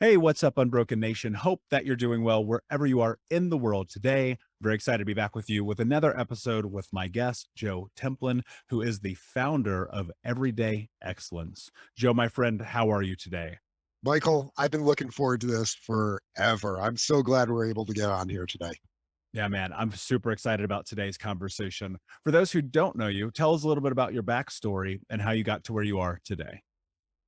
Hey, what's up, Unbroken Nation? Hope that you're doing well wherever you are in the world today. Very excited to be back with you with another episode with my guest, Joe Templin, who is the founder of Everyday Excellence. Joe, my friend, how are you today? Michael, I've been looking forward to this forever. I'm so glad we're able to get on here today. Yeah, man, I'm super excited about today's conversation. For those who don't know you, tell us a little bit about your backstory and how you got to where you are today.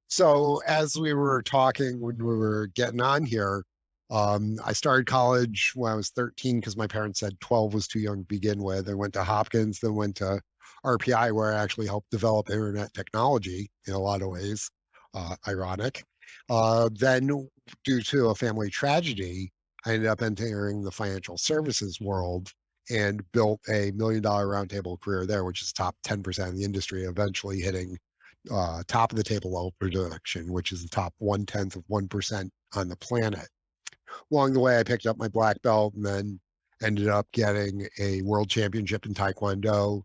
So, as we were talking when we were getting on here, I started college when I was 13 because my parents said 12 was too young to begin with. I went to Hopkins, then went to RPI, where I actually helped develop internet technology in a lot of ways. Ironic. Then, due to a family tragedy, I ended up entering the financial services world and built a $1 million roundtable career there, which is top 10% of the industry, eventually hitting top of the table level production, which is the top 1/10 of 1% on the planet. Along the way, I picked up my black belt and then ended up getting a world championship in Taekwondo.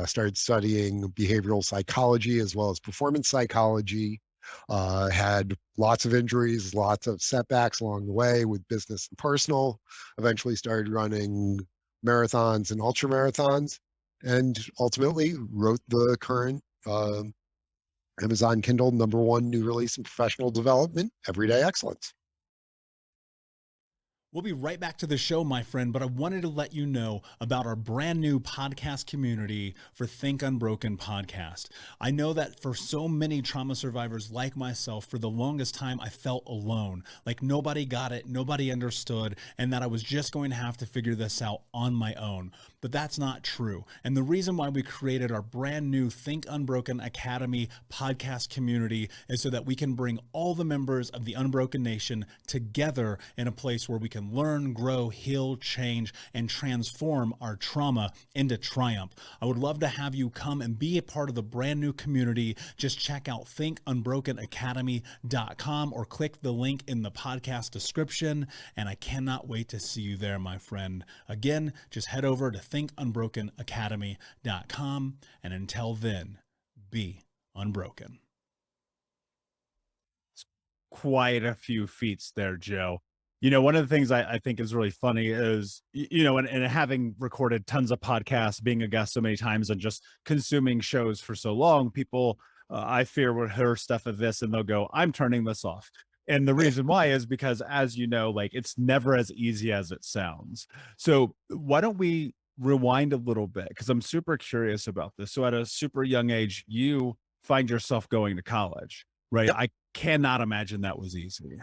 Started studying behavioral psychology as well as performance psychology. Had lots of injuries, lots of setbacks along the way with business and personal. Eventually started running marathons and ultra marathons, and ultimately wrote the current Amazon Kindle #1 new release in professional development, Everyday Excellence. We'll be right back to the show, my friend, but I wanted to let you know about our brand new podcast community for Think Unbroken podcast. I know that for so many trauma survivors like myself, for the longest time, I felt alone, like nobody got it, nobody understood, and that I was just going to have to figure this out on my own. But that's not true. And the reason why we created our brand new Think Unbroken Academy podcast community is so that we can bring all the members of the Unbroken Nation together in a place where we can learn, grow, heal, change, and transform our trauma into triumph. I would love to have you come and be a part of the brand new community. Just check out thinkunbrokenacademy.com or click the link in the podcast description. And I cannot wait to see you there, my friend. Again, just head over to thinkunbrokenacademy.com. And until then, be unbroken. Quite a few feats there, Joe. One of the things I think is really funny is, and having recorded tons of podcasts, being a guest so many times, and just consuming shows for so long, people, I fear, will hear stuff of this and they'll go, I'm turning this off. And the reason why is because, as you know, like it's never as easy as it sounds. So why don't we rewind a little bit? Because I'm super curious about this. So at a super young age, you find yourself going to college, right? Yep. I cannot imagine that was easy.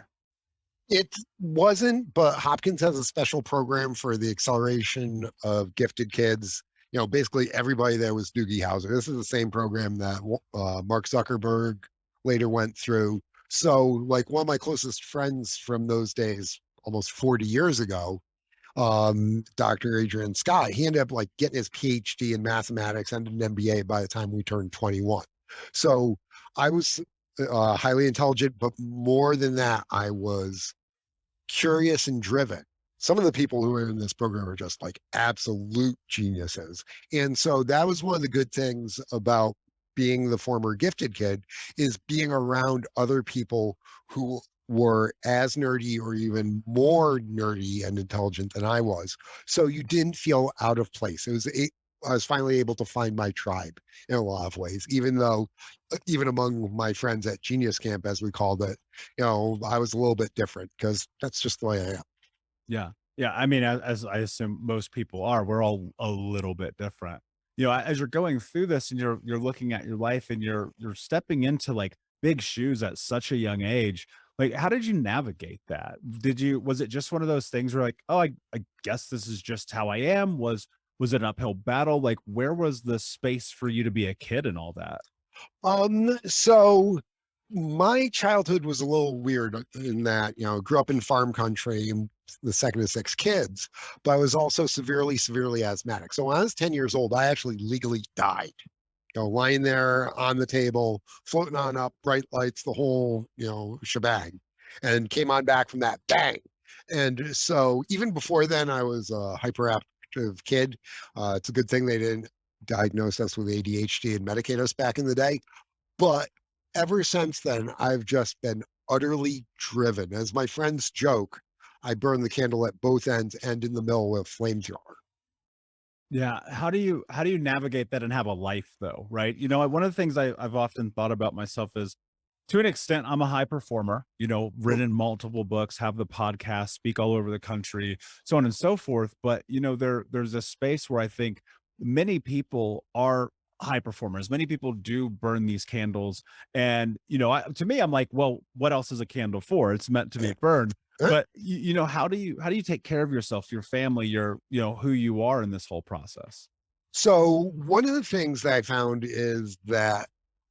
It wasn't, but Hopkins has a special program for the acceleration of gifted kids. Basically everybody there was Doogie Howser. This is the same program that Mark Zuckerberg later went through. So, like one of my closest friends from those days, almost 40 years ago, Dr. Adrian Scott, he ended up like getting his PhD in mathematics and an MBA by the time we turned 21. So I was highly intelligent, but more than that, I was curious and driven. Some of the people who are in this program are just like absolute geniuses. And so that was one of the good things about being the former gifted kid, is being around other people who were as nerdy or even more nerdy and intelligent than I was. So you didn't feel out of place. I was finally able to find my tribe in a lot of ways, even among my friends at Genius Camp, as we called it, I was a little bit different because that's just the way I am. Yeah. Yeah. I mean, as I assume most people are, we're all a little bit different. As you're going through this and you're looking at your life and you're stepping into like big shoes at such a young age, like how did you navigate that? Was it just one of those things where like, oh, I guess this is just how I am? Was it an uphill battle? Like where was the space for you to be a kid and all that? So my childhood was a little weird in that, grew up in farm country, the second of six kids, but I was also severely, severely asthmatic. So when I was 10 years old, I actually legally died, lying there on the table, floating on up, bright lights, the whole, shebang, and came on back from that bang. And so even before then, I was a hyperactive kid. It's a good thing they didn't diagnose us with ADHD and medicate us back in the day. But ever since then, I've just been utterly driven. As my friends joke, I burn the candle at both ends and in the middle with a flamethrower. Yeah. How do you navigate that and have a life though? Right. One of the things I've often thought about myself is, to an extent, I'm a high performer, written multiple books, have the podcast, speak all over the country, so on and so forth. But, there's a space where I think many people are high performers. Many people do burn these candles. And, to me, I'm like, well, what else is a candle for? It's meant to be burned. But how do you take care of yourself, your family, who you are in this whole process? So one of the things that I found is that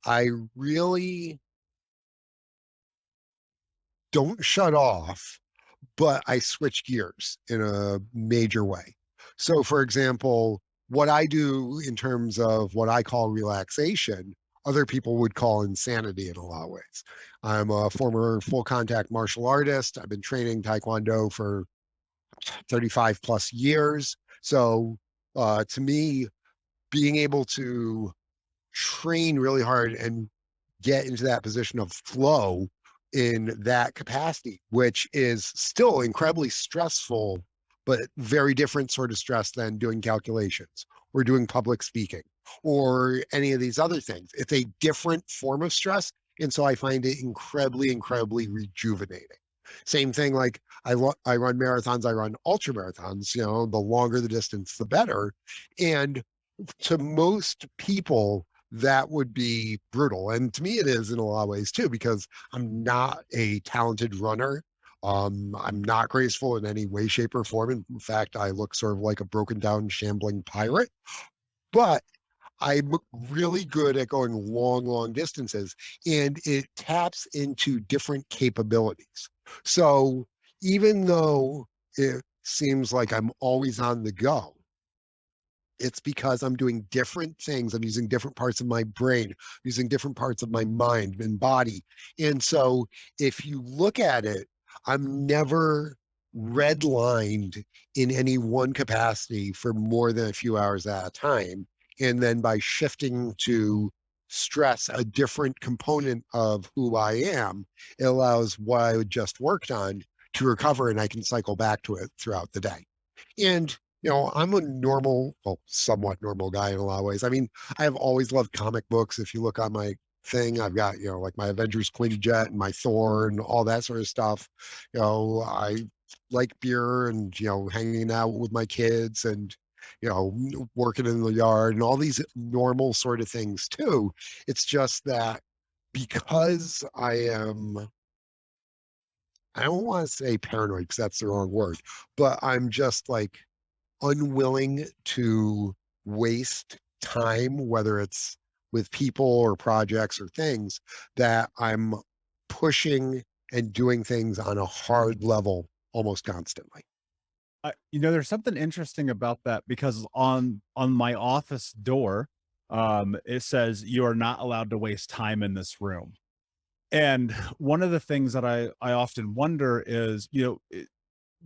I really don't shut off, but I switch gears in a major way. So, for example, what I do in terms of what I call relaxation, other people would call insanity in a lot of ways. I'm a former full contact martial artist. I've been training Taekwondo for 35 plus years. So, to me, being able to train really hard and get into that position of flow in that capacity, which is still incredibly stressful, but very different sort of stress than doing calculations or doing public speaking or any of these other things. It's a different form of stress. And so I find it incredibly, incredibly rejuvenating. Same thing, like I run marathons, I run ultra marathons, the longer the distance, the better. And to most people, that would be brutal. And to me, it is in a lot of ways too, because I'm not a talented runner. I'm not graceful in any way, shape, or form. In fact, I look sort of like a broken down, shambling pirate. But I'm really good at going long, long distances, and it taps into different capabilities. So even though it seems like I'm always on the go, it's because I'm doing different things. I'm using different parts of my brain, using different parts of my mind and body. And so if you look at it, I'm never redlined in any one capacity for more than a few hours at a time. And then by shifting to stress, a different component of who I am, it allows what I just worked on to recover, and I can cycle back to it throughout the day. And I'm a normal, well, somewhat normal guy in a lot of ways. I mean, I have always loved comic books. If you look on my thing, I've got, like my Avengers Quinjet and my Thor and all that sort of stuff. I like beer and, hanging out with my kids and, working in the yard and all these normal sort of things too. It's just that because I don't want to say paranoid because that's the wrong word, but I'm just like unwilling to waste time, whether it's with people or projects or things, that I'm pushing and doing things on a hard level almost constantly. There's something interesting about that, because on my office door, it says you are not allowed to waste time in this room. And one of the things that I often wonder is,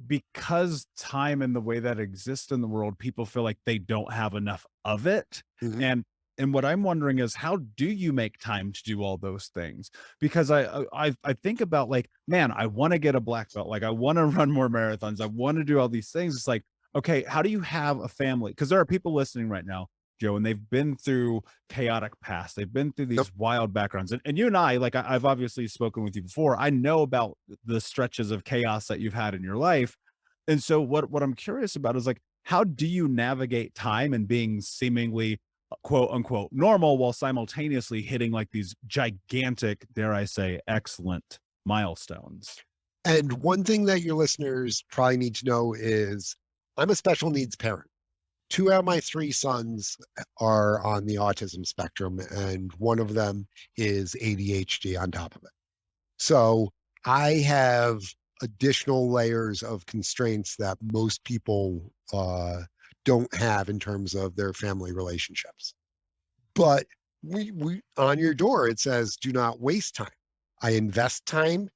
because time and the way that exists in the world, people feel like they don't have enough of it. Mhm. And what I'm wondering is, how do you make time to do all those things? Because I think about, like, man, I want to get a black belt, like I want to run more marathons, I want to do all these things. It's like, okay, how do you have a family? Because there are people listening right now, Joe, and they've been through chaotic past, they've been through Yep. these wild backgrounds, and you and I, like, I've obviously spoken with you before, I know about the stretches of chaos that you've had in your life. And so what I'm curious about is, like, how do you navigate time and being seemingly, quote unquote, normal, while simultaneously hitting like these gigantic, dare I say, excellent milestones? And one thing that your listeners probably need to know is I'm a special needs parent. Two out of my three sons are on the autism spectrum, and one of them is ADHD on top of it. So I have additional layers of constraints that most people don't have in terms of their family relationships. But we on your door, it says, do not waste time. I invest time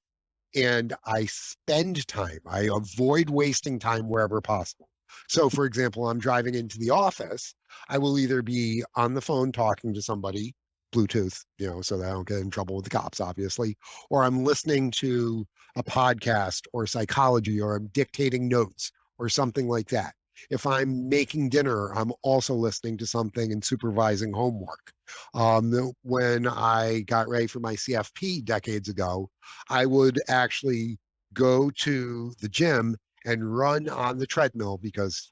and I spend time. I avoid wasting time wherever possible. So, for example, I'm driving into the office. I will either be on the phone talking to somebody, Bluetooth, so that I don't get in trouble with the cops, obviously, or I'm listening to a podcast or psychology, or I'm dictating notes or something like that. If I'm making dinner, I'm also listening to something and supervising homework. When I got ready for my CFP decades ago, I would actually go to the gym and run on the treadmill because,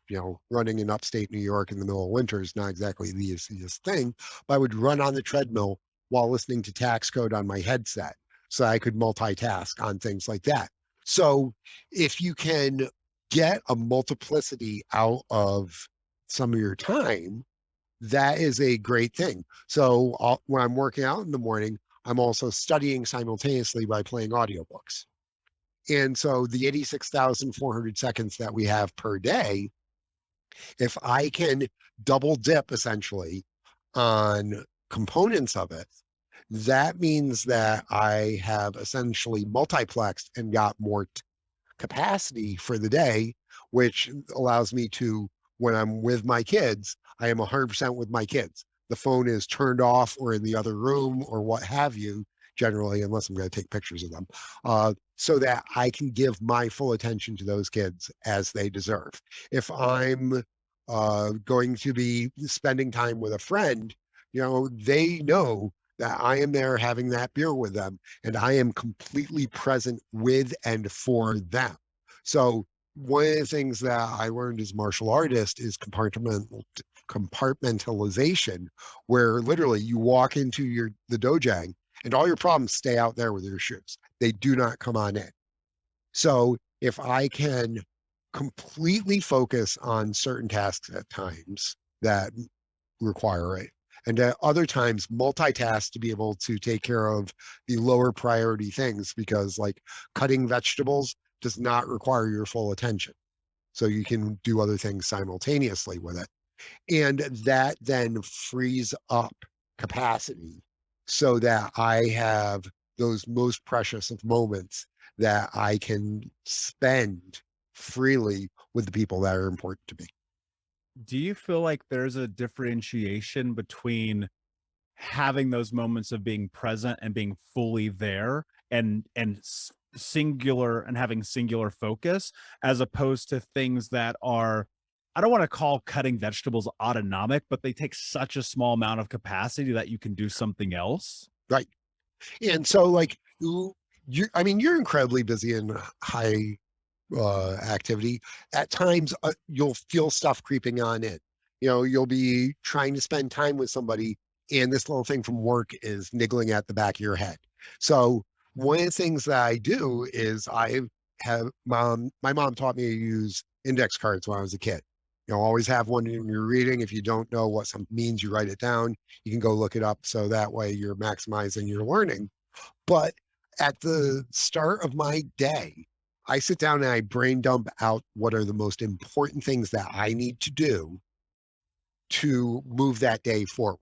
running in upstate New York in the middle of winter is not exactly the easiest thing. But I would run on the treadmill while listening to tax code on my headset so I could multitask on things like that. So if you can get a multiplicity out of some of your time, that is a great thing. So when I'm working out in the morning, I'm also studying simultaneously by playing audiobooks. And so the 86,400 seconds that we have per day, if I can double dip essentially on components of it, that means that I have essentially multiplexed and got more capacity for the day, which allows me to, when I'm with my kids, I am 100% with my kids. The phone is turned off or in the other room or what have you, generally, unless I'm going to take pictures of them, so that I can give my full attention to those kids as they deserve. If I'm going to be spending time with a friend, they know that I am there having that beer with them and I am completely present with and for them. So one of the things that I learned as a martial artist is compartmentalization, where literally you walk into the dojang and all your problems stay out there with your shoes. They do not come on in. So if I can completely focus on certain tasks at times that require it, and at other times multitask to be able to take care of the lower priority things, because like cutting vegetables does not require your full attention. So you can do other things simultaneously with it. And that then frees up capacity so that I have those most precious of moments that I can spend freely with the people that are important to me. Do you feel like there's a differentiation between having those moments of being present and being fully there and singular and having singular focus, as opposed to things that are, I don't want to call cutting vegetables autonomic, but they take such a small amount of capacity that you can do something else? Right. And so like you're incredibly busy and high activity. At times, you'll feel stuff creeping on in. You'll be trying to spend time with somebody, and this little thing from work is niggling at the back of your head. So one of the things that I do is my mom taught me to use index cards when I was a kid. Always have one when you're reading. If you don't know what something means, you write it down. You can go look it up. So that way you're maximizing your learning. But at the start of my day, I sit down and I brain dump out what are the most important things that I need to do to move that day forward,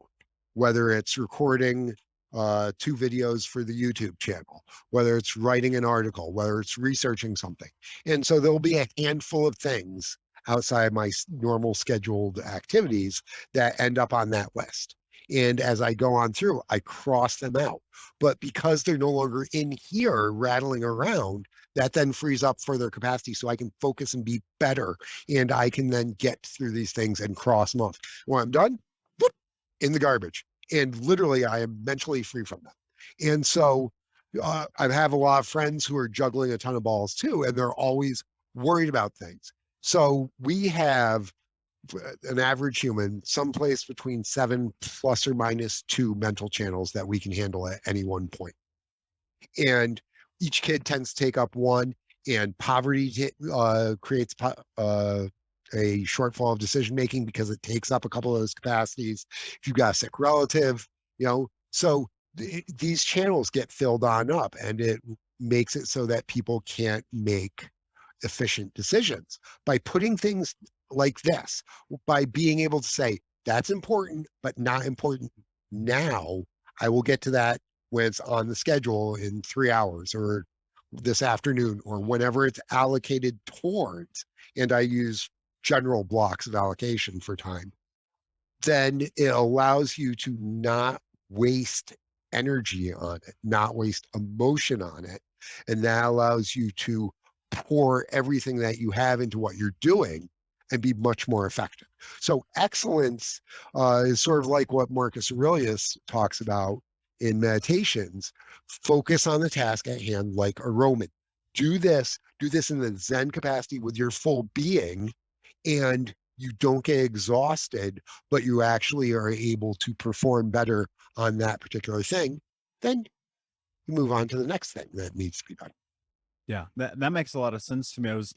whether it's recording 2 videos for the YouTube channel, whether it's writing an article, whether it's researching something. And so there'll be a handful of things outside my normal scheduled activities that end up on that list. And as I go on through, I cross them out. But because they're no longer in here rattling around, that then frees up further capacity so I can focus and be better. And I can then get through these things and cross them off. When I'm done, whoop, in the garbage. And literally, I am mentally free from them. And so I have a lot of friends who are juggling a ton of balls too, and they're always worried about things. So we have an average human someplace between 7 plus or minus 2 mental channels that we can handle at any one point. And each kid tends to take up one, and poverty creates a shortfall of decision making because it takes up a couple of those capacities. If you've got a sick relative, so these channels get filled on up, and it makes it so that people can't make efficient decisions by putting things like this, by being able to say that's important but not important now. I will get to that when it's on the schedule in 3 hours or this afternoon or whenever it's allocated towards, and I use general blocks of allocation for time. Then it allows you to not waste energy on it, not waste emotion on it. And that allows you to pour everything that you have into what you're doing and be much more effective. So excellence is sort of like what Marcus Aurelius talks about in Meditations. Focus on the task at hand like a Roman. Do this in the Zen capacity with your full being, and you don't get exhausted, but you actually are able to perform better on that particular thing. Then you move on to the next thing that needs to be done. Yeah, that makes a lot of sense to me. I was,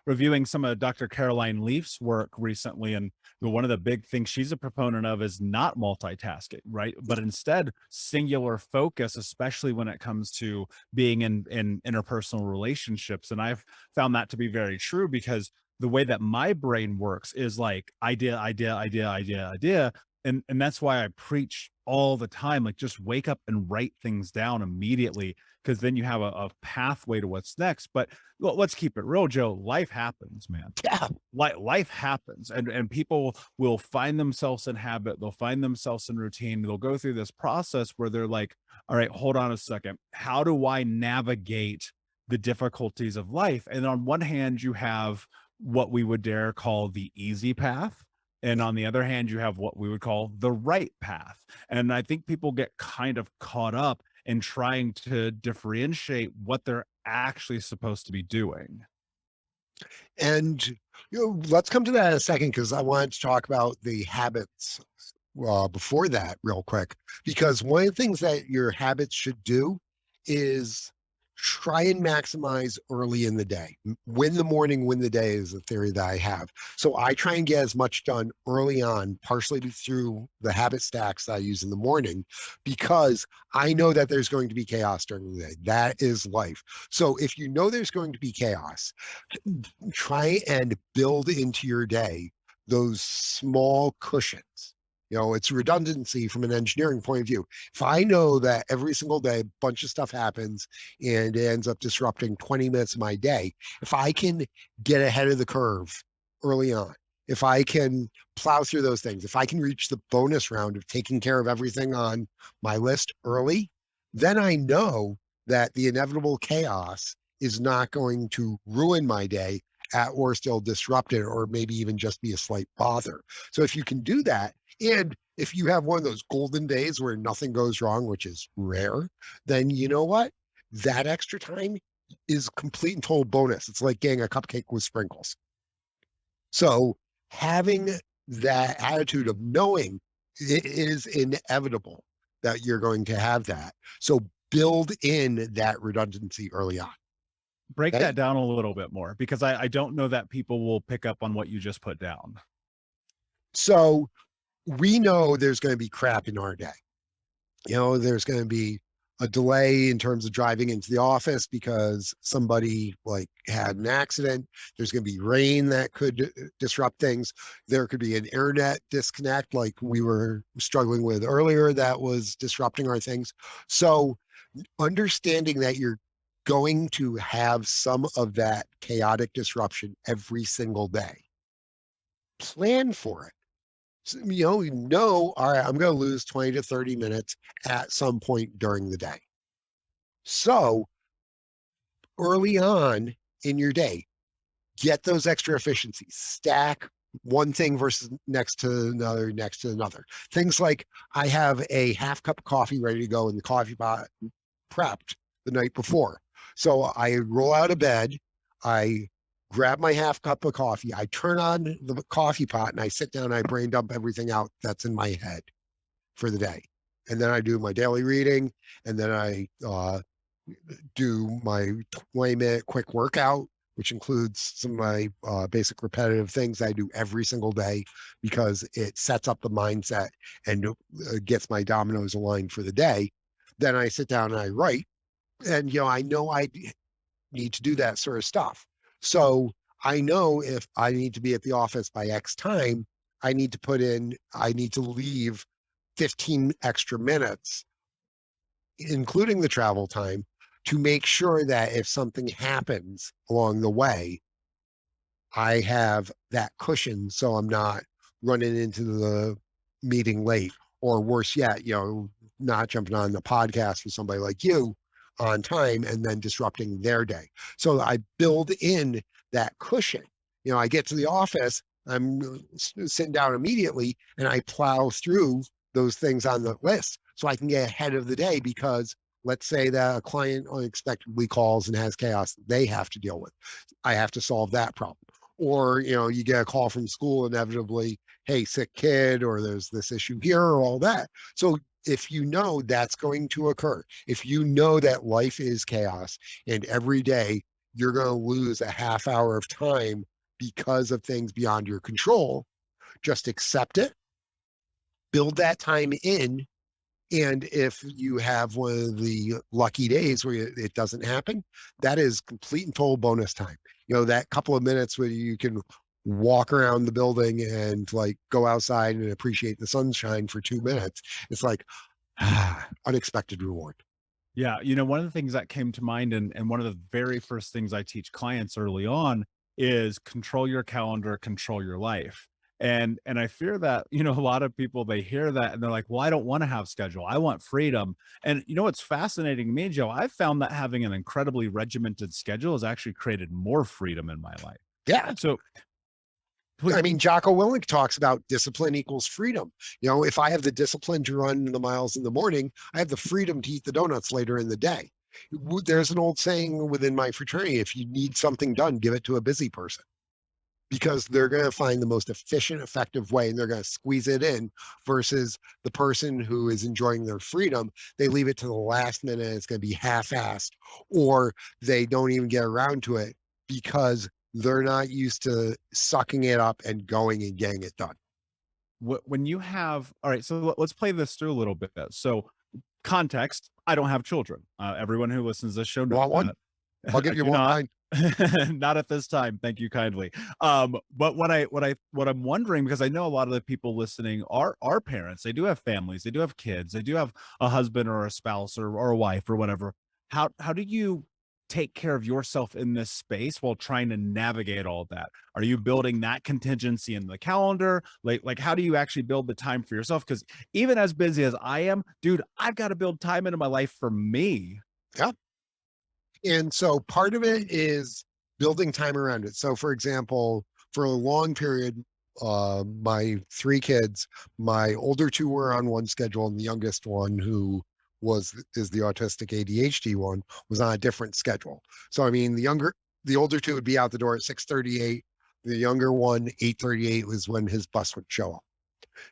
reviewing some of Dr. Caroline Leaf's work recently, and one of the big things she's a proponent of is not multitasking, right? But instead singular focus, especially when it comes to being in interpersonal relationships. And I've found that to be very true, because the way that my brain works is like idea, idea, idea, idea, idea. And that's why I preach all the time, like, just wake up and write things down immediately, because then you have a pathway to what's next. But let's keep it real, Joe. Life happens, man. Yeah. Life happens, and people will find themselves in habit. They'll find themselves in routine. They'll go through this process where they're like, all right, hold on a second. How do I navigate the difficulties of life? And on one hand, you have what we would dare call the easy path. And on the other hand, you have what we would call the right path. And I think people get kind of caught up in trying to differentiate what they're actually supposed to be doing. And let's come to that in a second, because I wanted to talk about the habits before that real quick. Because one of the things that your habits should do is try and maximize early in the day. Win the morning, win the day is a theory that I have. So I try and get as much done early on, partially through the habit stacks that I use in the morning, because I know that there's going to be chaos during the day. That is life. So if you know there's going to be chaos, try and build into your day those small cushions. It's redundancy from an engineering point of view. If I know that every single day a bunch of stuff happens and it ends up disrupting 20 minutes of my day, if I can get ahead of the curve early on, if I can plow through those things, if I can reach the bonus round of taking care of everything on my list early, then I know that the inevitable chaos is not going to ruin my day, at worst it'll disrupt it, or maybe even just be a slight bother. So if you can do that, and if you have one of those golden days where nothing goes wrong, which is rare, then you know what? That extra time is complete and total bonus. It's like getting a cupcake with sprinkles. So having that attitude of knowing it is inevitable that you're going to have that. So build in that redundancy early on. Break that down a little bit more, because I don't know that people will pick up on what you just put down. So we know there's going to be crap in our day. There's going to be a delay in terms of driving into the office because somebody had an accident. There's going to be rain that could disrupt things. There could be an internet disconnect like we were struggling with earlier that was disrupting our things. So understanding that you're going to have some of that chaotic disruption every single day. Plan for it. So, all right, I'm going to lose 20 to 30 minutes at some point during the day. So early on in your day, get those extra efficiencies, stack one thing versus next to another. Things like I have a half cup of coffee ready to go in the coffee pot prepped the night before. So I roll out of bed, I grab my half cup of coffee, I turn on the coffee pot, and I sit down and I brain dump everything out that's in my head for the day. And then I do my daily reading, and then I do my 20-minute quick workout, which includes some of my basic repetitive things I do every single day, because it sets up the mindset and gets my dominoes aligned for the day. Then I sit down and I write, and I know I need to do that sort of stuff. So I know if I need to be at the office by X time, I need to leave 15 extra minutes, including the travel time, to make sure that if something happens along the way, I have that cushion so I'm not running into the meeting late, or worse yet, not jumping on the podcast with somebody like you on time and then disrupting their day. So I build in that cushion. I get to the office, I'm sitting down immediately, and I plow through those things on the list so I can get ahead of the day, because let's say that a client unexpectedly calls and has chaos they have to deal with. I have to solve that problem. Or, you get a call from school inevitably, hey, sick kid, or there's this issue here, or all that. So if you know that's going to occur, if you know that life is chaos and every day you're going to lose a half hour of time because of things beyond your control, just accept it, build that time in. And if you have one of the lucky days where it doesn't happen, that is complete and total bonus time. That couple of minutes where you can walk around the building and like go outside and appreciate the sunshine for 2 minutes. It's like, unexpected reward. Yeah. One of the things that came to mind, and one of the very first things I teach clients early on, is control your calendar, control your life. And I fear that, a lot of people, they hear that and they're like, well, I don't want to have schedule. I want freedom. And what's fascinating to me, Joe, I've found that having an incredibly regimented schedule has actually created more freedom in my life. Yeah. So I mean, Jocko Willink talks about discipline equals freedom. If I have the discipline to run the miles in the morning, I have the freedom to eat the donuts later in the day. There's an old saying within my fraternity: if you need something done, give it to a busy person, because they're going to find the most efficient, effective way, and they're going to squeeze it in, versus the person who is enjoying their freedom. They leave it to the last minute. It's going to be half-assed, or they don't even get around to it because they're not used to sucking it up and going and getting it done. when you have, all right, so let's play this through a little bit. So context, I don't have children. Everyone who listens to this show knows Want one? that. I'll give you Do one. not. Not at this time. Thank you kindly. But what I'm wondering, because I know a lot of the people listening are parents, they do have families, they do have kids, they do have a husband or a spouse or a wife or whatever. How do you take care of yourself in this space while trying to navigate all that? Are you building that contingency in the calendar? Like how do you actually build the time for yourself? Because even as busy as I am, dude, I've got to build time into my life for me. Yeah. And so part of it is building time around it. So for example, for a long period, my 3 kids, my older 2 were on one schedule, and the youngest one, who is the autistic ADHD one, was on a different schedule. So I mean, the older 2 would be out the door at 6:38. The younger one, 8:38 was when his bus would show up.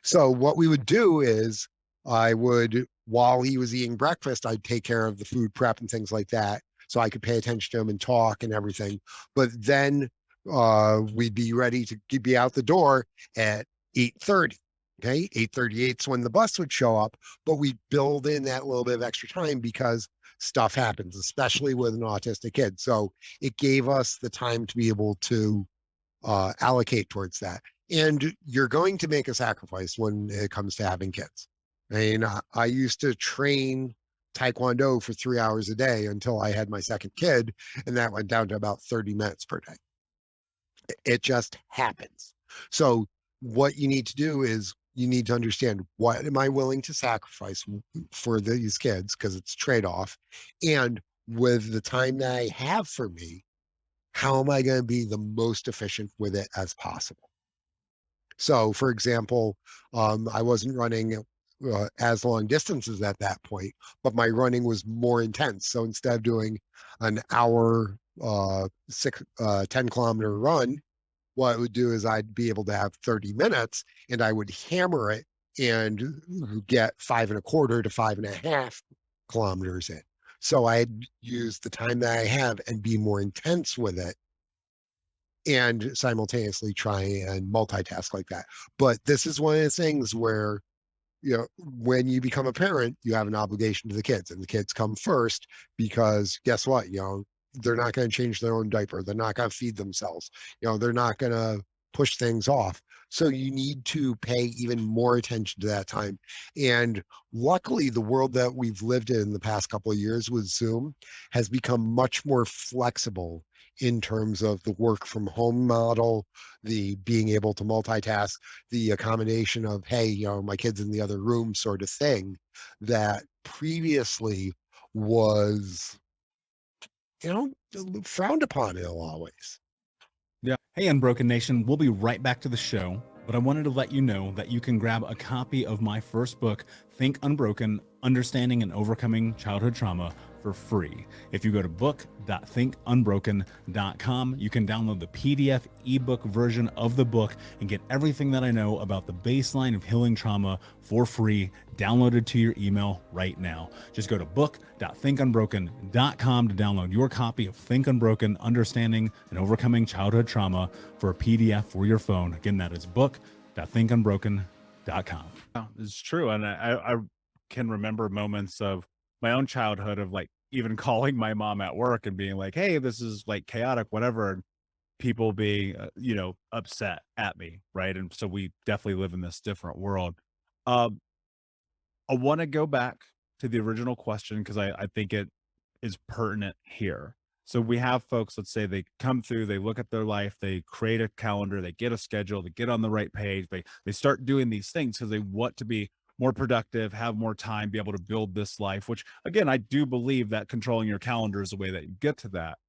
So what we would do is, while he was eating breakfast, I'd take care of the food prep and things like that, so I could pay attention to him and talk and everything. But then we'd be ready to be out the door at 8:30. Okay, 8:38 is when the bus would show up, but we build in that little bit of extra time because stuff happens, especially with an autistic kid. So it gave us the time to be able to allocate towards that. And you're going to make a sacrifice when it comes to having kids. I mean, I used to train Taekwondo for 3 hours a day until I had my second kid, and that went down to about 30 minutes per day. It just happens. So what you need to do is you need to understand, what am I willing to sacrifice for these kids, because it's trade-off, and with the time that I have for me, how am I going to be the most efficient with it as possible? So for example, I wasn't running as long distances at that point, but my running was more intense. So instead of doing an hour, 10-kilometer run, what I would do is I'd be able to have 30 minutes, and I would hammer it and get 5.25 to 5.5 kilometers in. So I'd use the time that I have and be more intense with it, and simultaneously try and multitask like that. But this is one of the things where, when you become a parent, you have an obligation to the kids, and the kids come first, because guess what? They're not going to change their own diaper. They're not going to feed themselves. They're not going to push things off. So you need to pay even more attention to that time. And luckily, the world that we've lived in the past couple of years with Zoom has become much more flexible in terms of the work from home model, the being able to multitask, the accommodation of, hey, my kid's in the other room sort of thing that previously was, frowned upon in a lot of ways. Yeah. Hey, Unbroken Nation, we'll be right back to the show, but I wanted to let you know that you can grab a copy of my first book, Think Unbroken, Understanding and Overcoming Childhood Trauma, for free. If you go to book.thinkunbroken.com, you can download the PDF ebook version of the book and get everything that I know about the baseline of healing trauma for free, downloaded to your email right now. Just go to book.thinkunbroken.com to download your copy of Think Unbroken, Understanding and Overcoming Childhood Trauma for a PDF for your phone. Again, that is book.thinkunbroken.com. Yeah, it's true. And I can remember moments of my own childhood of like even calling my mom at work and being like, hey, this is like chaotic, whatever. And people being, upset at me. Right. And so we definitely live in this different world. Um, I want to go back to the original question because I think it is pertinent here. So we have folks, let's say they come through, they look at their life, they create a calendar, they get a schedule, they get on the right page, they start doing these things because they want to be more productive, have more time, be able to build this life, which again, I do believe that controlling your calendar is a way that you get to that.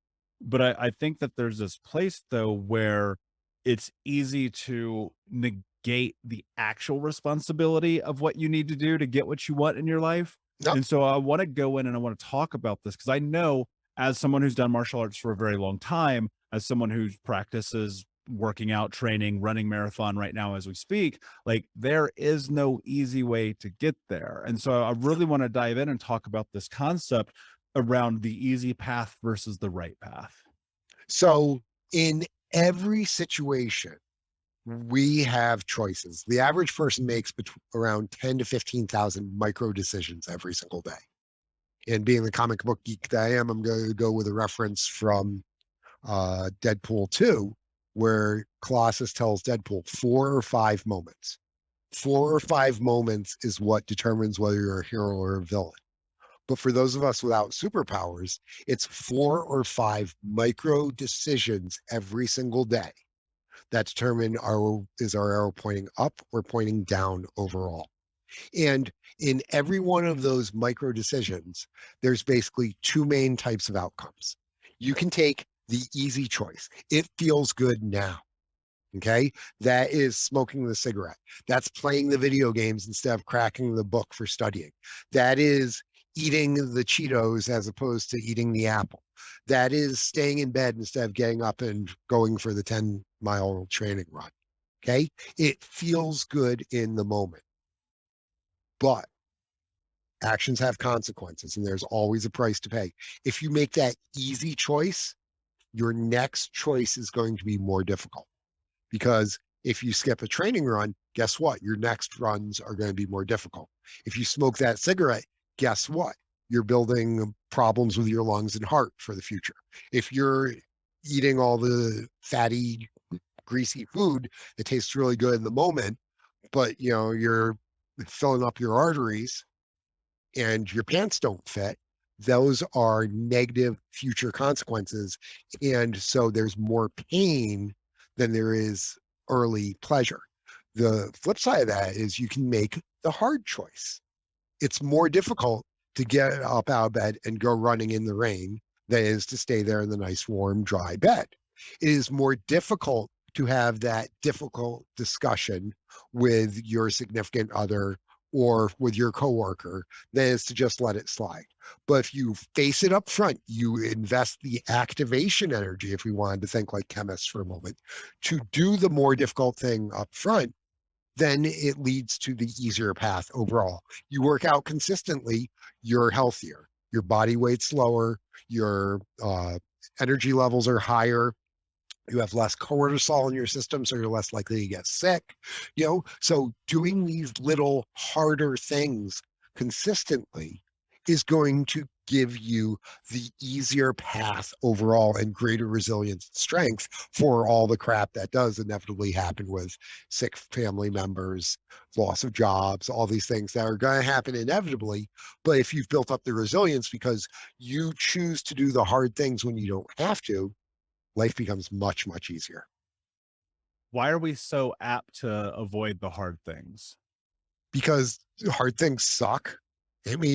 But I think that there's this place though where it's easy to negate the actual responsibility of what you need to do to get what you want in your life. Yep. And so I want to go in and I want to talk about this because I know as someone who's done martial arts for a very long time, as someone who practices working out, training, running marathon right now as we speak, like there is no easy way to get there. And so I really want to dive in and talk about this concept around the easy path versus the right path. So in every situation, we have choices. The average person makes around 10 to 15,000 micro decisions every single day. And being the comic book geek that I am, I'm going to go with a reference from Deadpool 2, where Colossus tells Deadpool 4 or 5 moments. 4 or 5 moments is what determines whether you're a hero or a villain. But for those of us without superpowers, it's 4 or 5 micro decisions every single day that determine is our arrow pointing up or pointing down overall. And in every one of those micro decisions, there's basically 2 main types of outcomes. You can take the easy choice. It feels good now. Okay. That is smoking the cigarette. That's playing the video games instead of cracking the book for studying. That is eating the Cheetos as opposed to eating the apple. That is staying in bed instead of getting up and going for the 10-mile training run. Okay. It feels good in the moment. But actions have consequences and there's always a price to pay. If you make that easy choice, your next choice is going to be more difficult. Because if you skip a training run, guess what? Your next runs are going to be more difficult. If you smoke that cigarette, guess what? You're building problems with your lungs and heart for the future. If you're eating all the fatty, greasy food that tastes really good in the moment, but you're filling up your arteries and your pants don't fit, those are negative future consequences. And so there's more pain than there is early pleasure. The flip side of that is you can make the hard choice. It's more difficult to get up out of bed and go running in the rain than it is to stay there in the nice, warm, dry bed. It is more difficult to have that difficult discussion with your significant other or with your coworker than it is to just let it slide. But if you face it up front, you invest the activation energy, if we wanted to think like chemists for a moment, to do the more difficult thing up front, then it leads to the easier path overall. You work out consistently, you're healthier, your body weight's lower, your energy levels are higher, you have less cortisol in your system, so you're less likely to get sick. So doing these little harder things consistently is going to give you the easier path overall and greater resilience and strength for all the crap that does inevitably happen with sick family members, loss of jobs, all these things that are going to happen inevitably. But if you've built up the resilience because you choose to do the hard things when you don't have to, life becomes much, much easier. Why are we so apt to avoid the hard things? Because hard things suck. You're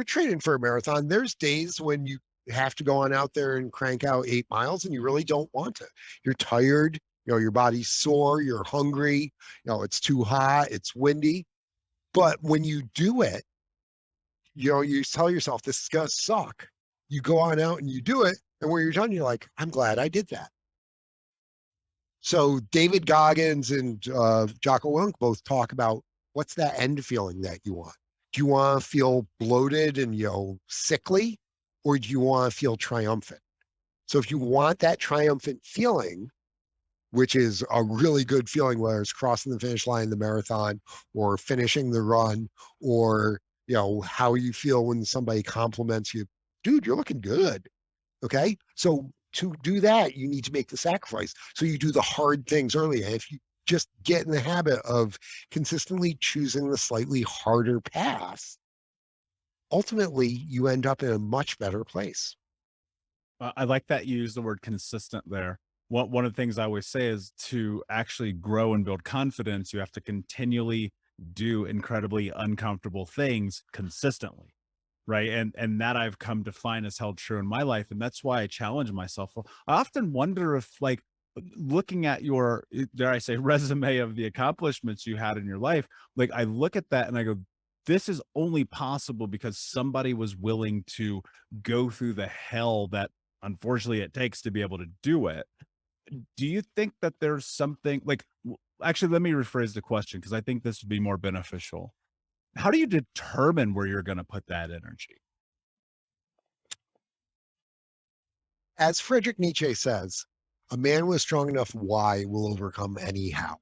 training for a marathon. There's days when you have to go on out there and crank out 8 miles and you really don't want to. You're tired, your body's sore, you're hungry, it's too hot, it's windy. But when you do it, you tell yourself this is gonna suck. You go on out and you do it, and when you're done, you're like, I'm glad I did that. So David Goggins and Jocko Willink both talk about what's that end feeling that you want. Do you want to feel bloated and sickly, or do you want to feel triumphant? So if you want that triumphant feeling, which is a really good feeling, whether it's crossing the finish line in the marathon or finishing the run, or how you feel when somebody compliments you, dude, you're looking good. Okay, so to do that, you need to make the sacrifice. So you do the hard things early. And if you just get in the habit of consistently choosing the slightly harder path, ultimately you end up in a much better place. I like that you use the word consistent there. One of the things I always say is to actually grow and build confidence, you have to continually do incredibly uncomfortable things consistently. Right. And that I've come to find has held true in my life. And that's why I challenge myself. I often wonder if, like, looking at your, dare I say, resume of the accomplishments you had in your life, like, I look at that and I go, this is only possible because somebody was willing to go through the hell that unfortunately it takes to be able to do it. Do you think that there's something like, actually, let me rephrase the question because I think this would be more beneficial. How do you determine where you're going to put that energy? As Friedrich Nietzsche says, a man with strong enough why will overcome any how.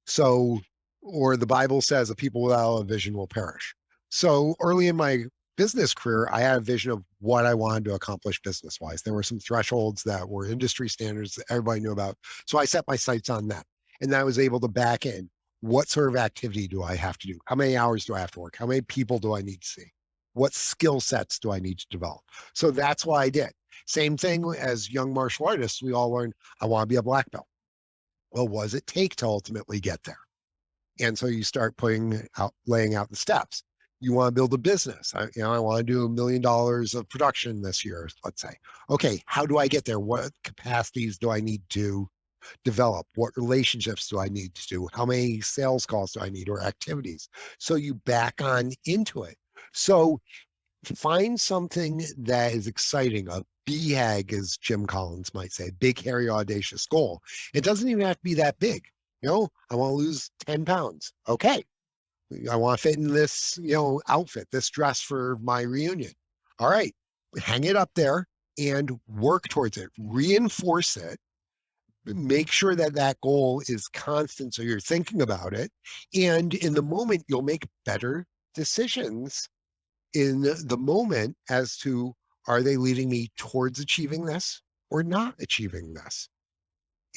So, or the Bible says, a people without a vision will perish. So early in my business career, I had a vision of what I wanted to accomplish business wise. There were some thresholds that were industry standards that everybody knew about. So I set my sights on that. And I was able to back in what sort of activity do I have to do? How many hours do I have to work? How many people do I need to see? What skill sets do I need to develop? So that's what I did. Same thing as young martial artists. We all learned, I want to be a black belt. Well, what does it take to ultimately get there? And so you start laying out the steps. You want to build a business. I want to do $1 million of production this year, let's say. Okay, how do I get there? What capacities do I need to develop? What relationships do I need to do? How many sales calls do I need or activities? So you back on into it. So find something that is exciting, a BHAG, as Jim Collins might say, big, hairy, audacious goal. It doesn't even have to be that big. I want to lose 10 pounds. Okay. I want to fit in this, outfit, this dress for my reunion. All right. Hang it up there and work towards it. Reinforce it. Make sure that that goal is constant so you're thinking about it. And in the moment, you'll make better decisions in the moment as to, are they leading me towards achieving this or not achieving this?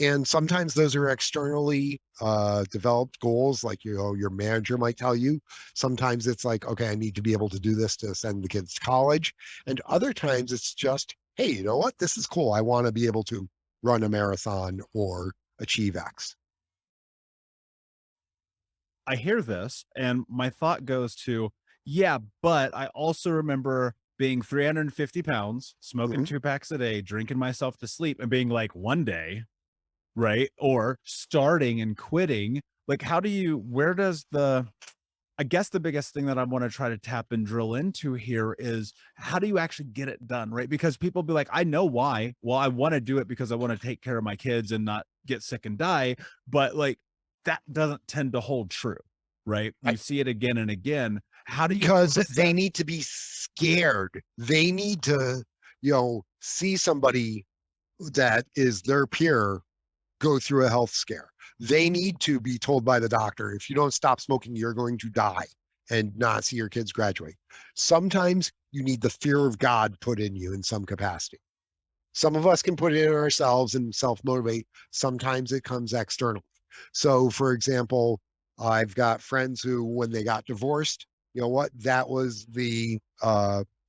And sometimes those are externally developed goals, like your manager might tell you. Sometimes it's like, okay, I need to be able to do this to send the kids to college. And other times it's just, hey, you know what? This is cool. I want to be able to run a marathon or achieve X. I hear this and my thought goes to, yeah, but I also remember being 350 pounds, smoking Mhm. 2 packs a day, drinking myself to sleep, and being like, one day, right? Or starting and quitting. Like, where does I guess the biggest thing that I want to try to tap and drill into here is how do you actually get it done, right? Because people be like, I know why. Well, I want to do it because I want to take care of my kids and not get sick and die. But like, that doesn't tend to hold true, right? You see it again and again. How do you? Because they need to be scared. They need to, see somebody that is their peer go through a health scare. They need to be told by the doctor, if you don't stop smoking, you're going to die and not see your kids graduate. Sometimes you need the fear of God put in you in some capacity. Some of us can put it in ourselves and self-motivate. Sometimes it comes external. So for example, I've got friends who, when they got divorced, you know what? That was the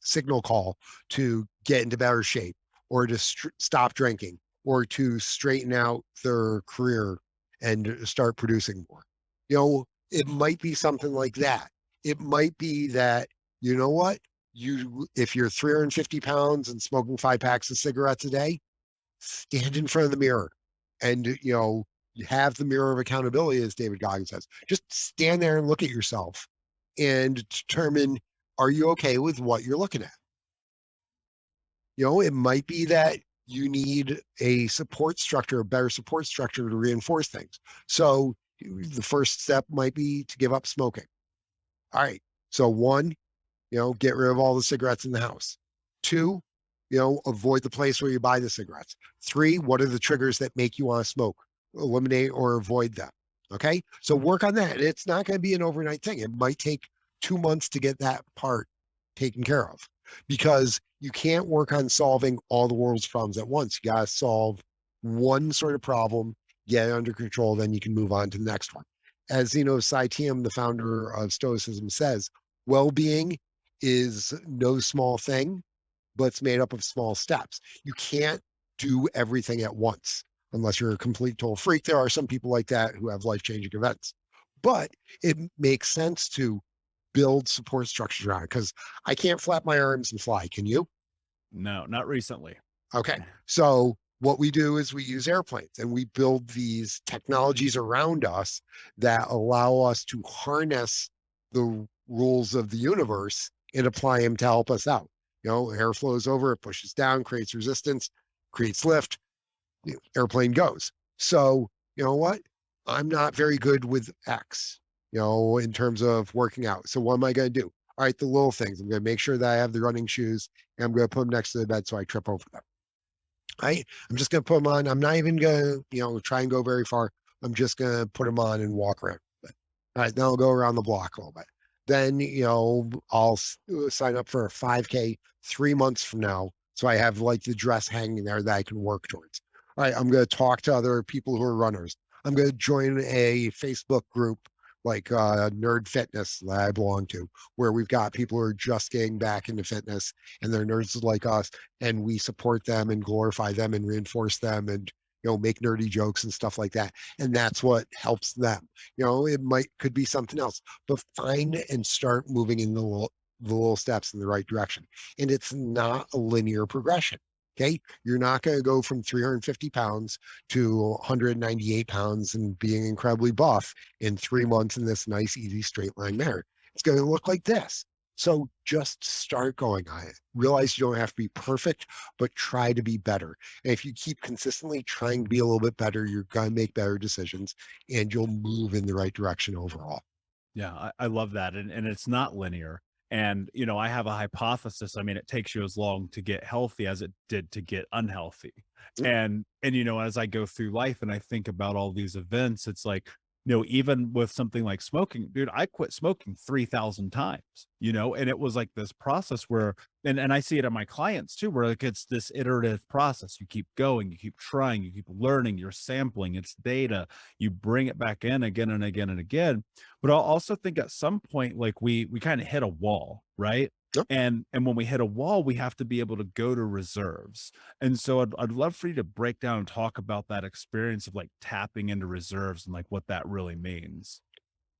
signal call to get into better shape. or to stop drinking, or to straighten out their career and start producing more. It might be something like that. It might be that, you know what? If you're 350 pounds and smoking 5 packs of cigarettes a day, stand in front of the mirror and, you have the mirror of accountability, as David Goggins says. Just stand there and look at yourself and determine, are you okay with what you're looking at? It might be that you need a support structure, a better support structure to reinforce things. So the first step might be to give up smoking. All right. So 1, get rid of all the cigarettes in the house. 2, avoid the place where you buy the cigarettes. 3, what are the triggers that make you want to smoke? Eliminate or avoid them. Okay. So work on that. It's not going to be an overnight thing. It might take 2 months to get that part taken care of, because you can't work on solving all the world's problems at once. You got to solve one sort of problem, get it under control, then you can move on to the next one. As Saitiyam, the founder of Stoicism, says, well-being is no small thing, but it's made up of small steps. You can't do everything at once unless you're a complete total freak. There are some people like that who have life-changing events, but it makes sense to build support structures around it, because I can't flap my arms and fly. Can you? No, not recently. Okay. So what we do is we use airplanes and we build these technologies around us that allow us to harness the rules of the universe and apply them to help us out. Air flows over, it pushes down, creates resistance, creates lift, airplane goes. So, you know what? I'm not very good with X, in terms of working out. So what am I going to do? All right, the little things. I'm going to make sure that I have the running shoes, and I'm going to put them next to the bed so I trip over them. I'm just going to put them on. I'm not even going to, try and go very far. I'm just going to put them on and walk around. All right, then I'll go around the block a little bit. Then, I'll sign up for a 5K 3 months from now. So I have like the dress hanging there that I can work towards. All right, I'm going to talk to other people who are runners. I'm going to join a Facebook group like Nerd Fitness that I belong to, where we've got people who are just getting back into fitness and they're nerds like us, and we support them and glorify them and reinforce them and, make nerdy jokes and stuff like that. And that's what helps them. It could be something else, but find and start moving in the little steps in the right direction. And it's not a linear progression. Okay. You're not going to go from 350 pounds to 198 pounds and being incredibly buff in 3 months in this nice, easy straight line manner. It's going to look like this. So just start going on it. Realize you don't have to be perfect, but try to be better. And if you keep consistently trying to be a little bit better, you're going to make better decisions and you'll move in the right direction overall. Yeah, I love that. And it's not linear. And, I have a hypothesis. I mean, it takes you as long to get healthy as it did to get unhealthy. And, as I go through life and I think about all these events, it's like, even with something like smoking, dude, I quit smoking 3,000 times, and it was like this process where, and I see it in my clients too, where like it's this iterative process. You keep going, you keep trying, you keep learning, you're sampling, it's data, you bring it back in again and again and again. But I'll also think at some point, like we kind of hit a wall, right? Yep. And when we hit a wall, we have to be able to go to reserves. And so I'd love for you to break down and talk about that experience of like tapping into reserves and like what that really means.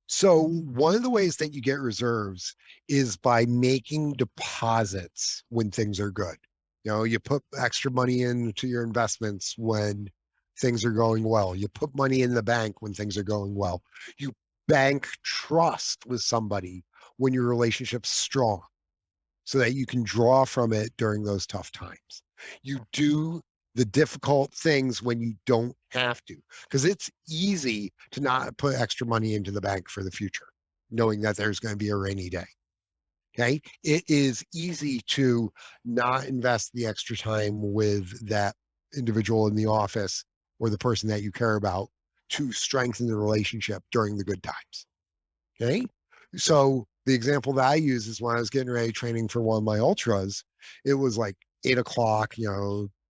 So one of the ways that you get reserves is by making deposits when things are good. You put extra money into your investments when things are going well. You put money in the bank when things are going well. You bank trust with somebody when your relationship's strong, so that you can draw from it during those tough times. You do the difficult things when you don't have to, because it's easy to not put extra money into the bank for the future, knowing that there's going to be a rainy day. Okay. It is easy to not invest the extra time with that individual in the office or the person that you care about to strengthen the relationship during the good times. Okay. So the example that I use is when I was getting ready training for one of my ultras, it was like 8 o'clock,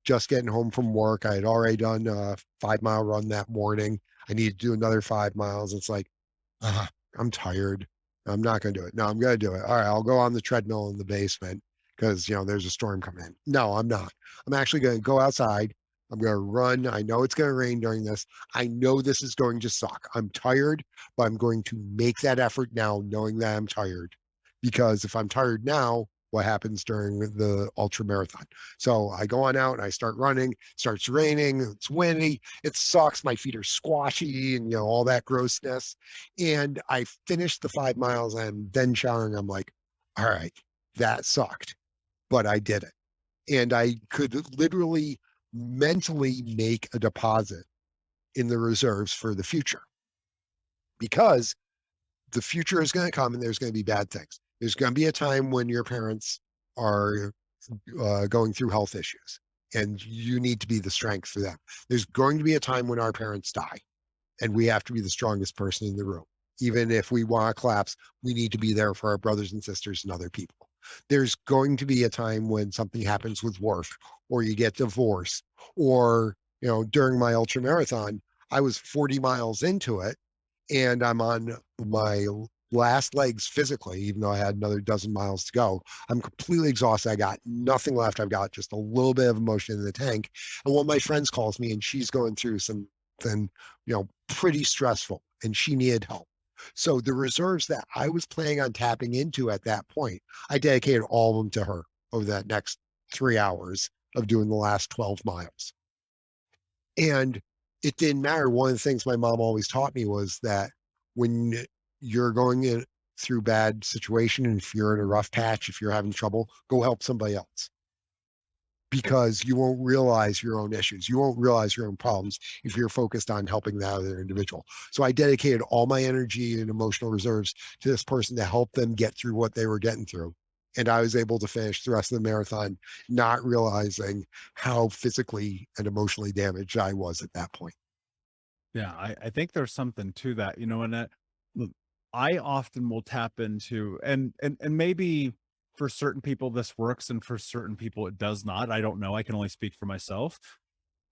just getting home from work. I had already done a 5-mile run that morning. I needed to do another 5 miles. It's like, I'm tired. I'm not going to do it. No, I'm going to do it. All right. I'll go on the treadmill in the basement because, there's a storm coming in. No, I'm not. I'm actually going to go outside. I'm going to run. I know it's going to rain during this. I know this is going to suck. I'm tired, but I'm going to make that effort now, knowing that I'm tired. Because if I'm tired now, what happens during the ultra marathon? So I go on out and I start running. It starts raining. It's windy. It sucks. My feet are squashy and, all that grossness. And I finished the 5 miles and then showering. I'm like, all right, that sucked, but I did it. And I could literally mentally make a deposit in the reserves for the future, because the future is going to come and there's going to be bad things. There's going to be a time when your parents are going through health issues and you need to be the strength for them. There's going to be a time when our parents die and we have to be the strongest person in the room. Even if we want to collapse, we need to be there for our brothers and sisters and other people. There's going to be a time when something happens with work, or you get divorced, or, during my ultra marathon, I was 40 miles into it and I'm on my last legs physically, even though I had another dozen miles to go. I'm completely exhausted. I got nothing left. I've got just a little bit of emotion in the tank. And one of my friends calls me and she's going through something, pretty stressful and she needed help. So the reserves that I was planning on tapping into at that point, I dedicated all of them to her over that next 3 hours of doing the last 12 miles. And it didn't matter. One of the things my mom always taught me was that when you're going through bad situation, and if you're in a rough patch, if you're having trouble, go help somebody else. Because you won't realize your own issues. You won't realize your own problems if you're focused on helping that other individual. So I dedicated all my energy and emotional reserves to this person to help them get through what they were getting through. And I was able to finish the rest of the marathon, not realizing how physically and emotionally damaged I was at that point. Yeah, I think there's something to that, and look, I often will tap into, and maybe for certain people this works and for certain people it does not. I don't know. I can only speak for myself.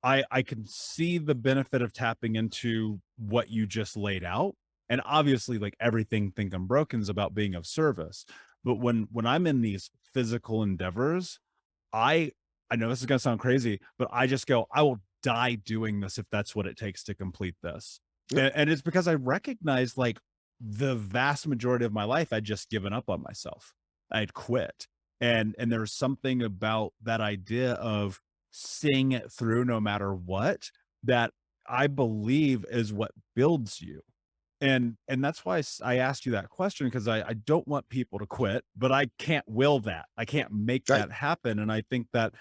I can see the benefit of tapping into what you just laid out. And obviously, like everything Think Unbroken is about being of service. But when I'm in these physical endeavors, I I know this is gonna sound crazy, but I just go, I will die doing this if that's what it takes to complete this. Yep. And it's because I recognize, like, the vast majority of my life I'd just given up on myself. I'd quit. And there's something about that idea of seeing it through no matter what, that I believe is what builds you. And that's why I asked you that question, because I don't want people to quit, but I can't will that. I can't make Right. that happen. And I think that,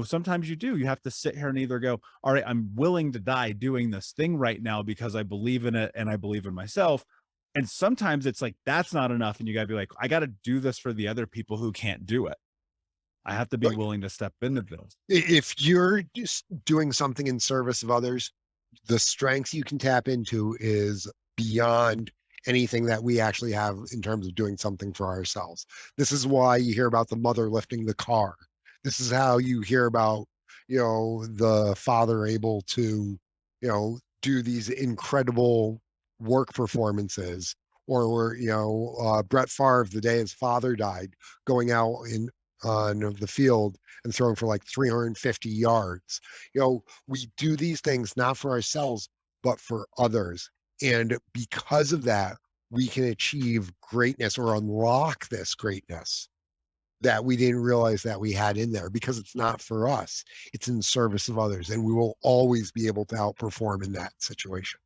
sometimes you do. You have to sit here and either go, all right, I'm willing to die doing this thing right now because I believe in it and I believe in myself. And sometimes it's like that's not enough. And you gotta be like, I gotta do this for the other people who can't do it. I have to be Right. willing to step into this. If you're just doing something in service of others, the strength you can tap into is beyond anything that we actually have in terms of doing something for ourselves. This is why you hear about the mother lifting the car. This is how you hear about, the father able to, do these incredible work performances. Or, Brett Favre, the day his father died, going out on the field and throwing for like 350 yards. We do these things not for ourselves, but for others. And because of that, we can achieve greatness or unlock this greatness that we didn't realize that we had in there, because it's not for us. It's in service of others. And we will always be able to outperform in that situation.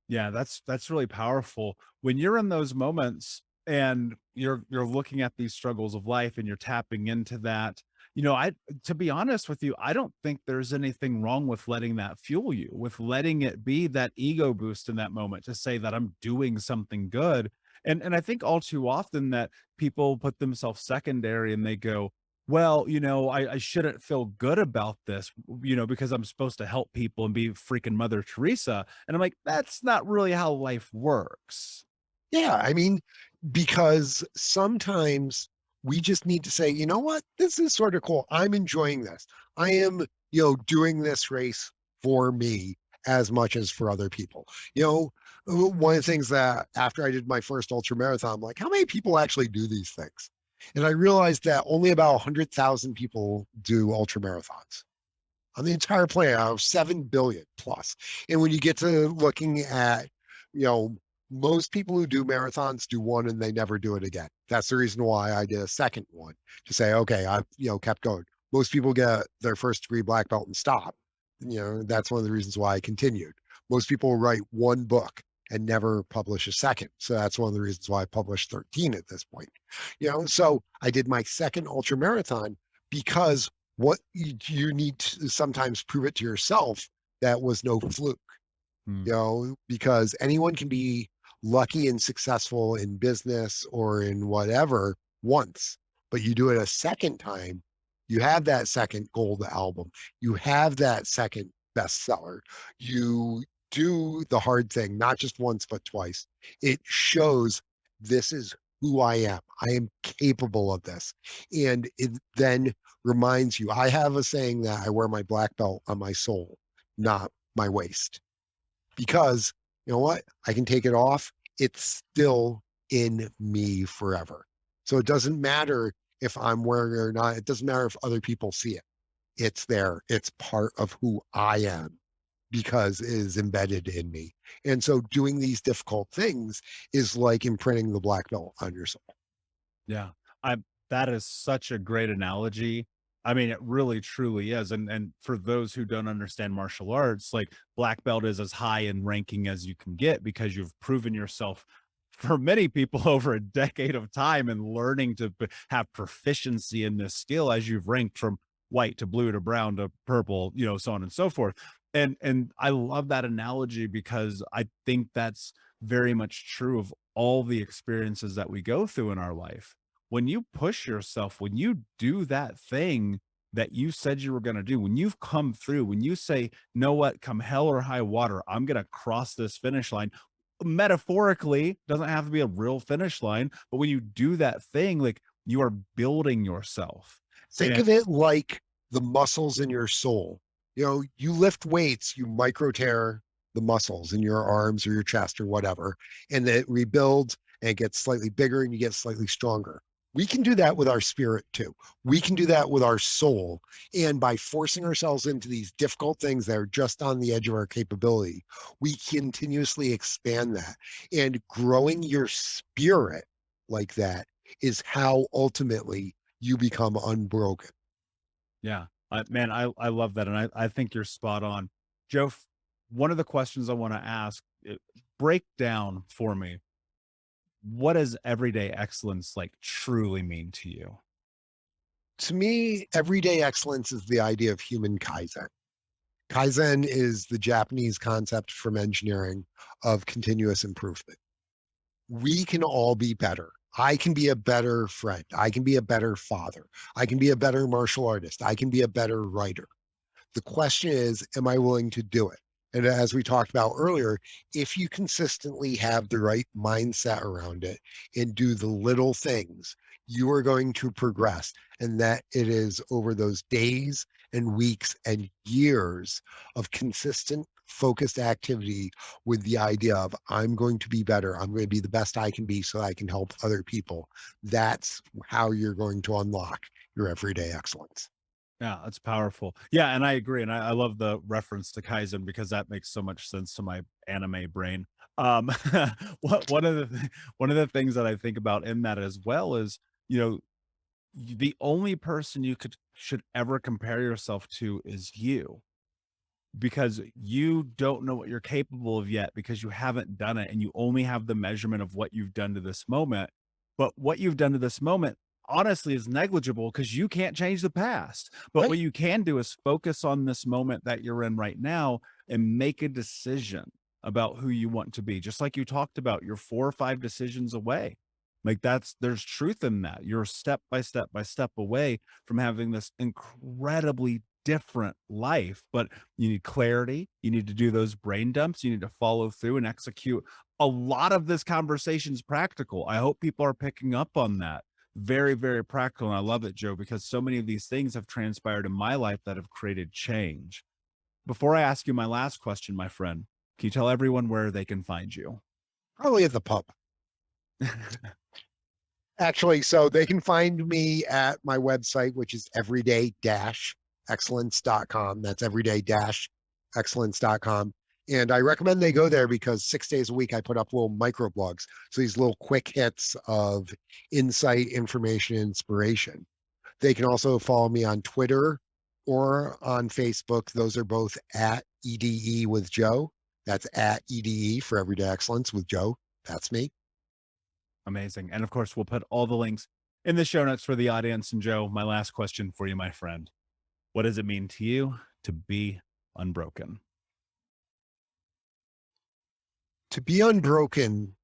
Yeah, that's really powerful. When you're in those moments and you're looking at these struggles of life and you're tapping into that, I to be honest with you, I don't think there's anything wrong with letting that fuel you, with letting it be that ego boost in that moment to say that I'm doing something good. And I think all too often that people put themselves secondary and they go, well, I shouldn't feel good about this, because I'm supposed to help people and be freaking Mother Teresa. And I'm like, that's not really how life works. Yeah, I mean, because sometimes we just need to say, you know what, this is sort of cool. I'm enjoying this. I am, doing this race for me as much as for other people. One of the things that after I did my first ultra marathon, I'm like, how many people actually do these things? And I realized that only about 100,000 people do ultra marathons on the entire planet out of 7 billion plus. And when you get to looking at, you know, most people who do marathons do one and they never do it again. That's the reason why I did a second one to say, okay, I've, kept going. Most people get their first degree black belt and stop. That's one of the reasons why I continued. Most people write one book and never publish a second. So that's one of the reasons why I published 13 at this point. So I did my second ultra marathon because what you need to sometimes prove it to yourself that was no fluke, because anyone can be lucky and successful in business or in whatever once, but you do it a second time, you have that second gold album, you have that second bestseller, you do the hard thing, not just once, but twice. It shows this is who I am. I am capable of this. And it then reminds you, I have a saying that I wear my black belt on my soul, not my waist. Because you know what? I can take it off. It's still in me forever. So it doesn't matter if I'm wearing it or not. It doesn't matter if other people see it. It's there. It's part of who I am because it is embedded in me. And so doing these difficult things is like imprinting the black belt on your soul. Yeah. I That is such a great analogy. I mean, it really truly is. And for those who don't understand martial arts, like black belt is as high in ranking as you can get because you've proven yourself for many people over a decade of time and learning to have proficiency in this skill as you've ranked from white to blue to brown to purple, so on and so forth. And I love that analogy because I think that's very much true of all the experiences that we go through in our life. When you push yourself, when you do that thing that you said you were going to do, when you've come through, when you say, know what, come hell or high water, I'm going to cross this finish line. Metaphorically, doesn't have to be a real finish line, but when you do that thing, like you are building yourself. Think of it like the muscles in your soul. You lift weights, you micro tear the muscles in your arms or your chest or whatever, and it rebuilds and it gets slightly bigger and you get slightly stronger. We can do that with our spirit too. We can do that with our soul. And by forcing ourselves into these difficult things that are just on the edge of our capability, we continuously expand that. And growing your spirit like that is how ultimately you become unbroken. Yeah, man, I love that. And I think you're spot on. Joe, one of the questions I want to ask, break down for me, what does everyday excellence like truly mean to you? To me, everyday excellence is the idea of human kaizen. Kaizen is the Japanese concept from engineering of continuous improvement. We can all be better. I can be a better friend. I can be a better father. I can be a better martial artist. I can be a better writer. The question is, am I willing to do it? And as we talked about earlier, if you consistently have the right mindset around it and do the little things, you are going to progress. And that it is over those days and weeks and years of consistent, focused activity with the idea of I'm going to be better. I'm going to be the best I can be so I can help other people. That's how you're going to unlock your everyday excellence. Yeah, that's powerful. Yeah, and I agree. And I love the reference to Kaizen because that makes so much sense to my anime brain. Um, one of the things that I think about in that as well is, the only person you should ever compare yourself to is you, because you don't know what you're capable of yet because you haven't done it and you only have the measurement of what you've done to this moment. But what you've done to this moment honestly is negligible because you can't change the past. But what Right? you can do is focus on this moment that you're in right now and make a decision about who you want to be. Just like you talked about, you're 4 or 5 decisions away. Like there's truth in that. You're step by step by step away from having this incredibly different life, but you need clarity. You need to do those brain dumps. You need to follow through and execute. A lot of this conversation is practical. I hope people are picking up on that. Very, very practical. And I love it, Joe, because so many of these things have transpired in my life that have created change. Before I ask you my last question, my friend, can you tell everyone where they can find you? Probably at the pub. Actually, so they can find me at my website, which is everyday-excellence.com. That's everyday-excellence.com. And I recommend they go there because 6 days a week I put up little microblogs. So these little quick hits of insight, information, inspiration. They can also follow me on Twitter or on Facebook. Those are both at EDE with Joe. That's at EDE for Everyday Excellence with Joe. That's me. Amazing. And of course, we'll put all the links in the show notes for the audience. And Joe, my last question for you, my friend. What does it mean to you to be unbroken? To be unbroken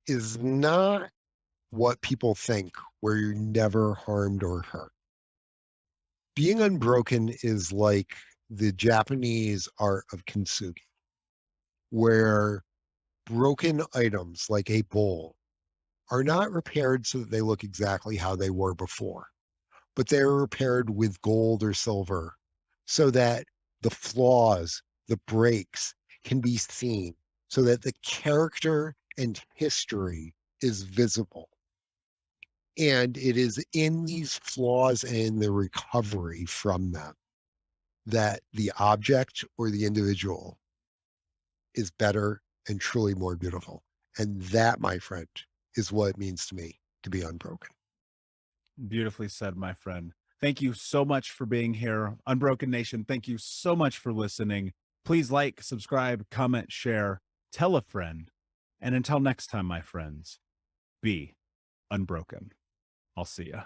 is not what people think, where you're never harmed or hurt. Being unbroken is like the Japanese art of kintsugi, where broken items like a bowl are not repaired so that they look exactly how they were before, but they're repaired with gold or silver so that the flaws, the breaks can be seen, so that the character and history is visible. And it is in these flaws and the recovery from them that the object or the individual is better and truly more beautiful. And that, my friend, is what it means to me to be unbroken. Beautifully said, my friend. Thank you so much for being here. Unbroken Nation, thank you so much for listening. Please like, subscribe, comment, share, tell a friend. And until next time, my friends, be unbroken. I'll see ya.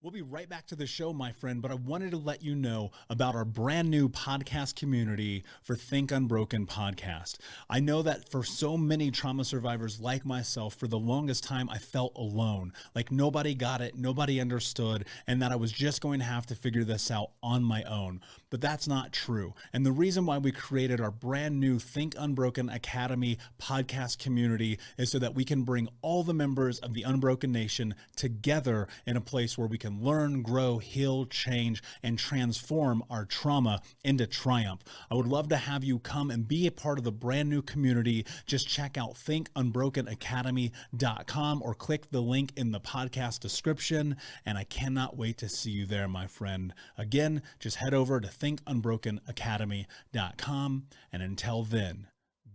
We'll be right back to the show, my friend, but I wanted to let you know about our brand new podcast community for Think Unbroken podcast. I know that for so many trauma survivors like myself, for the longest time, I felt alone, like nobody got it, nobody understood, and that I was just going to have to figure this out on my own. But that's not true. And the reason why we created our brand new Think Unbroken Academy podcast community is so that we can bring all the members of the Unbroken Nation together in a place where we can learn, grow, heal, change, and transform our trauma into triumph. I would love to have you come and be a part of the brand new community. Just check out thinkunbrokenacademy.com or click the link in the podcast description. And I cannot wait to see you there, my friend. Again, just head over to thinkunbrokenacademy.com. And until then,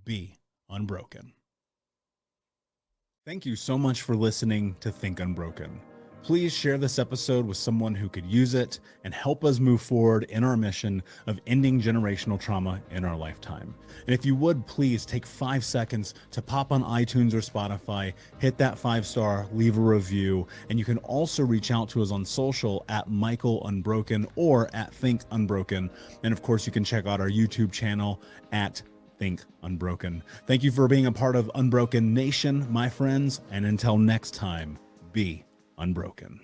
be unbroken. Thank you so much for listening to Think Unbroken. Please share this episode with someone who could use it and help us move forward in our mission of ending generational trauma in our lifetime. And if you would, please take 5 seconds to pop on iTunes or Spotify, hit that 5-star, leave a review, and you can also reach out to us on social at Michael Unbroken or at Think Unbroken. And of course, you can check out our YouTube channel at Think Unbroken. Thank you for being a part of Unbroken Nation, my friends, and until next time, be unbroken.